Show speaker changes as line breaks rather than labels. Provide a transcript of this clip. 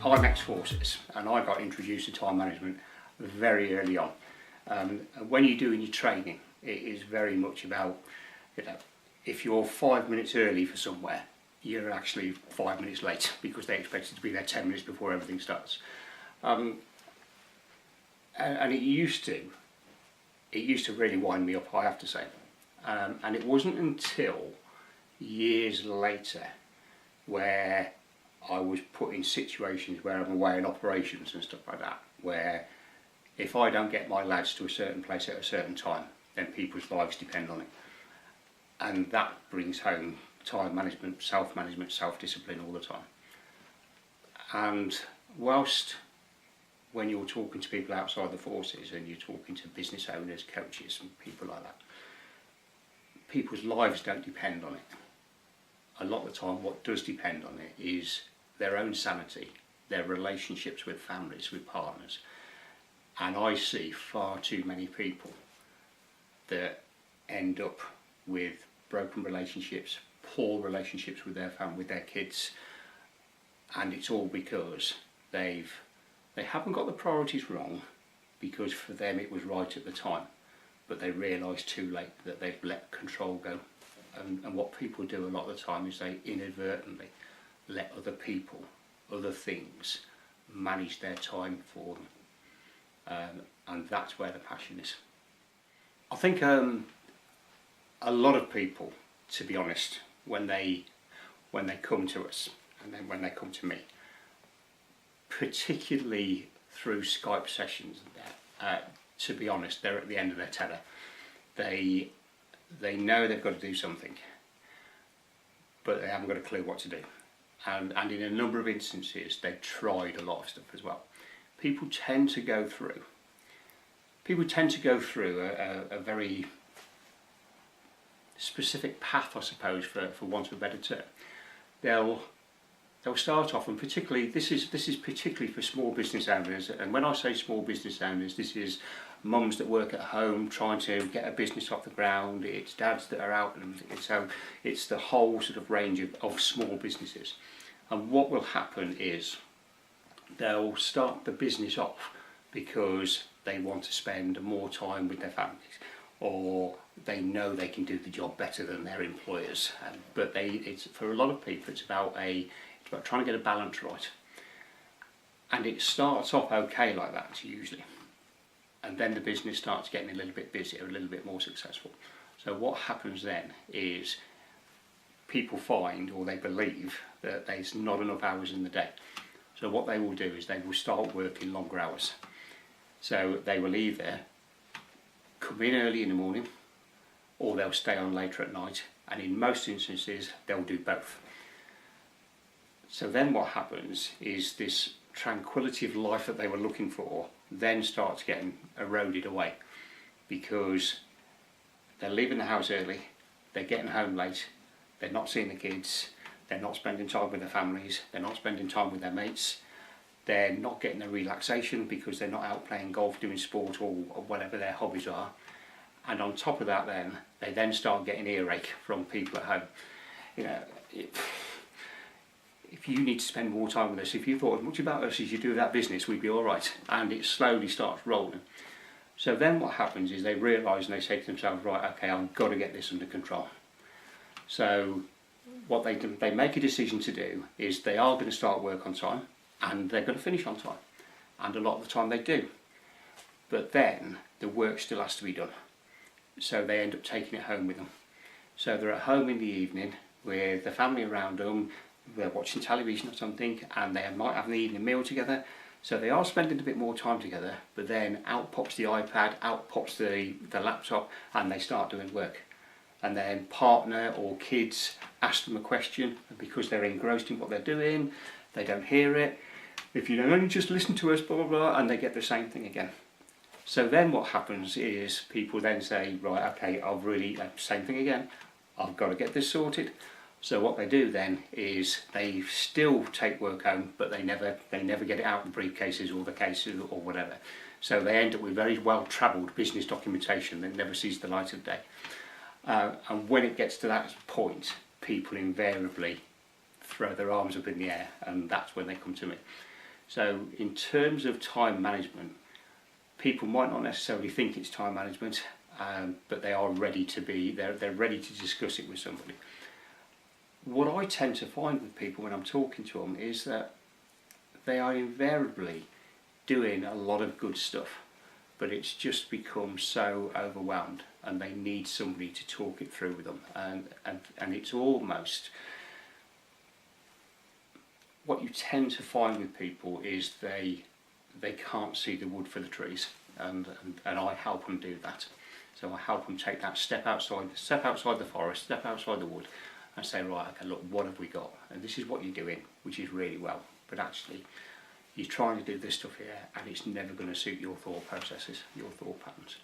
I'm ex-forces and I got introduced to time management very early on. When you're doing your training, it is very much about, if you're 5 minutes early for somewhere, you're actually 5 minutes late because they expect you to be there 10 minutes before everything starts. And it used to really wind me up, I have to say. And it wasn't until years later where I was put in situations where I'm away in operations and stuff like that, where if I don't get my lads to a certain place at a certain time, then people's lives depend on it. And that brings home time management, self-discipline all the time. And whilst when you're talking to people outside the forces and you're talking to business owners, coaches and people like that, people's lives don't depend on it. A lot of the time what does depend on it is their own sanity, their relationships with families, with partners. And I see far too many people that end up with broken relationships, poor relationships with their family, with their kids, and it's all because they haven't got the priorities wrong, because for them it was right at the time, but they realise too late that they've let control go. And what people do a lot of the time is they inadvertently let other people, other things, manage their time for them. And that's where the passion is. I think a lot of people, to be honest, when they come to us, and then when they come to me, particularly through Skype sessions, to be honest, they're at the end of their tether. They know they've got to do something, but they haven't got a clue what to do. And in a number of instances, they've tried a lot of stuff as well. People tend to go through a very specific path, I suppose, for want of a better term. They'll start off, and particularly this is particularly for small business owners. And when I say small business owners, this is mums that work at home trying to get a business off the ground. It's dads that are out, and so it's the whole sort of range of small businesses. And what will happen is they'll start the business off because they want to spend more time with their families, or they know they can do the job better than their employers. But it's for a lot of people, it's about trying to get a balance right. And it starts off okay like that usually, and then the business starts getting a little bit busier, a little bit more successful. So what happens then is people find, or they believe, that there's not enough hours in the day. So what they will do is they will start working longer hours. So they will either come in early in the morning, or they'll stay on later at night, and in most instances they'll do both. So then what happens is this tranquility of life that they were looking for then starts getting eroded away, because they're leaving the house early, they're getting home late, they're not seeing the kids, they're not spending time with their families, they're not spending time with their mates, they're not getting their relaxation because they're not out playing golf, doing sport, or whatever their hobbies are. And on top of that, then they then start getting earache from people at home. You know, if you need to spend more time with us, if you thought as much about us as you do that business, we'd be all right. And it slowly starts rolling. So then what happens is they realise and they say to themselves, right, okay, I've got to get this under control. So what they make a decision to do is they are going to start work on time, and they're going to finish on time. And a lot of the time they do. But then the work still has to be done. So they end up taking it home with them. So they're at home in the evening with the family around them, they're watching television or something, and they might have an evening meal together. So they are spending a bit more time together, but then out pops the iPad, out pops the laptop, and they start doing work. And then partner or kids ask them a question, and because they're engrossed in what they're doing, they don't hear it. If you don't only just listen to us, blah, blah, blah, and they get the same thing again. So then what happens is people then say, right, okay, same thing again, I've got to get this sorted. So what they do then is they still take work home, but they never get it out of the briefcases or the cases or whatever. So they end up with very well travelled business documentation that never sees the light of day. And when it gets to that point, people invariably throw their arms up in the air, and that's when they come to me. So in terms of time management, people might not necessarily think it's time management, but they are ready to be, they're ready to discuss it with somebody. What I tend to find with people when I'm talking to them is that they are invariably doing a lot of good stuff, but it's just become so overwhelmed and they need somebody to talk it through with them, and it's almost, what you tend to find with people is they can't see the wood for the trees, and I help them do that. So I help them take that step outside the forest, step outside the wood, and say, right, okay, look, what have we got? And this is what you're doing, which is really well, but actually you're trying to do this stuff here and it's never going to suit your thought processes, your thought patterns.